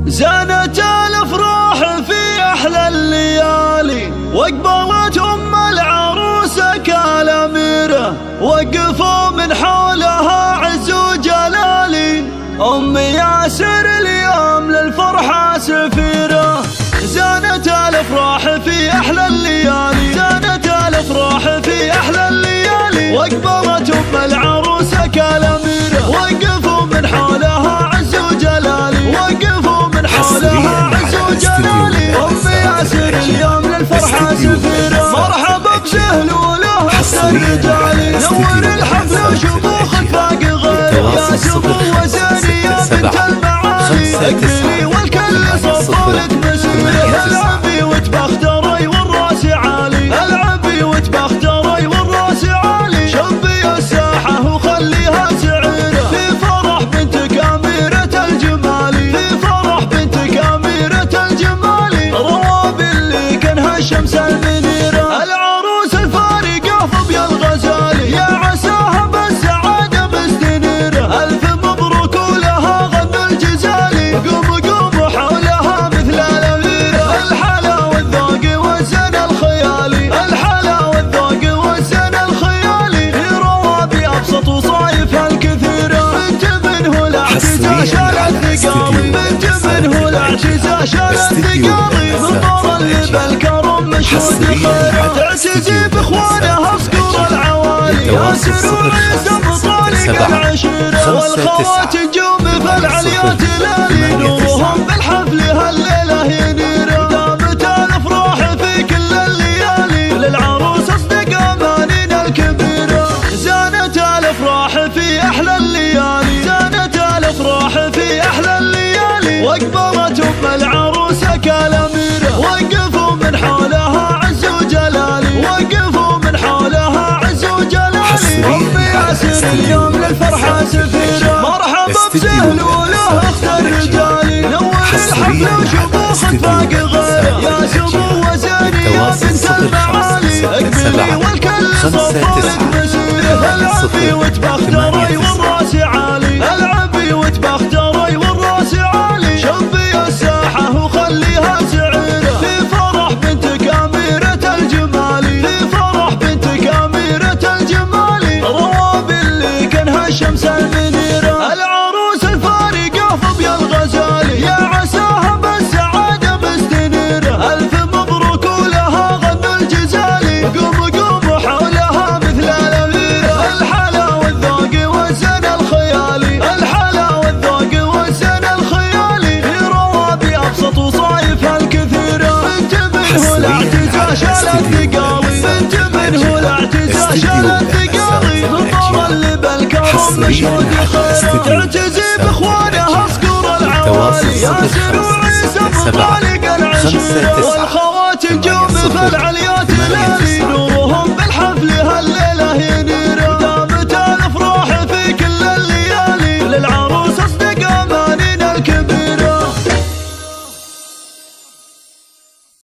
زانت الافراح في احلى الليالي، واقبلت ام العروسه كالاميره، وقفوا من حولها عز وجلالي. ام ياسر اليوم للفرحه سفيره، زانت الافراح في احلى الليالي، زانت الافراح في احلى الليالي، واقبلت ام العروسه كالاميره، وقفوا من حولها عز وجلالي، وقفوا من حولها عز وجلالي. ام ياسر اليوم للفرحه سفيره، مرحبا بزهلوله الرجالي، نور الحفل وشموخك فاق غيره، يا سمو وزيني بنت المعالي، اكبري والكل صفولك مسيره، العبي وتبختري والراس عالي، العبي وتبختري والراس عالي، شبي الساحه وخليها سعيره، في فرح بنتك اميره الجمالي، في فرح بنتك اميره الجمالي، رواب اللي كانها الشمس المنيره، العروس الفارقه فبي الغزالي، يا عساها بالسعاده مستنيره، الف مبروك ولها غنى الجزالي، قوموا قوموا حولها مثل الاميره، الحلا والذوق والزن الخيالي، الحلا والذوق والزن الخيالي، في روابي ابسط وصايفها الكثيره، بنت منه الاعتزاز الثقالي، بنت منه الاعتزاز الثقالي، بالطر اللي بالكرم مشهود خيره، تعتزي باخوانها صقور العوالي، ياسر وعيسى بطارق العشيره، والخوات نجوم في العليات لالي، نورهم بالحفل هالليله ينيره، دامت الافراح في كل الليالي، للعروس اصدق امانين الكبيره، زانت الافراح في احلى الليالي، زانت الافراح في احلى الليالي، واقبلت ام العروسه كالاميره، وقفوا من حولها عز وجلالي، وقفوا من حولها عز وجلالي. ام ياسر اليوم للفرحه سفيره، مرحبا بزهلوله اخت الرجالي، نور الحفل وشموخك فاق غيره، يا سمو وزيني يا بنت المعالي، اقبلي والكل صفولك مسيره، العبي وتبختري والراس عالي، العبي وتبختري والراس عالي، شبي الساحه وخليها سعيره، في فرح بنتك اميره الجمالي، في فرح بنتك اميره الجمالي، رواب اللي كانها الشمس المنيره، العروس الفارقه فبي الغزالي، يا عساها بالسعاده مستنيره، الف مبروك ولها غنى الجزالي، قوموا قوموا حولها مثل الاميره، الحلا والذوق والزن الخيالي، الحلا والذوق والزن الخيالي، في روابي ابسط وصايفها الكثيره، بنت منه الاعتزاز الثقالي، بنت منه الاعتزاز الثقالي، بالطر اللي بالكرم مشهود خيره، تعتزي باخوانها صقور العوالي، ياسر وعيسى بطارق العشيره، والخوات نجوم في العليات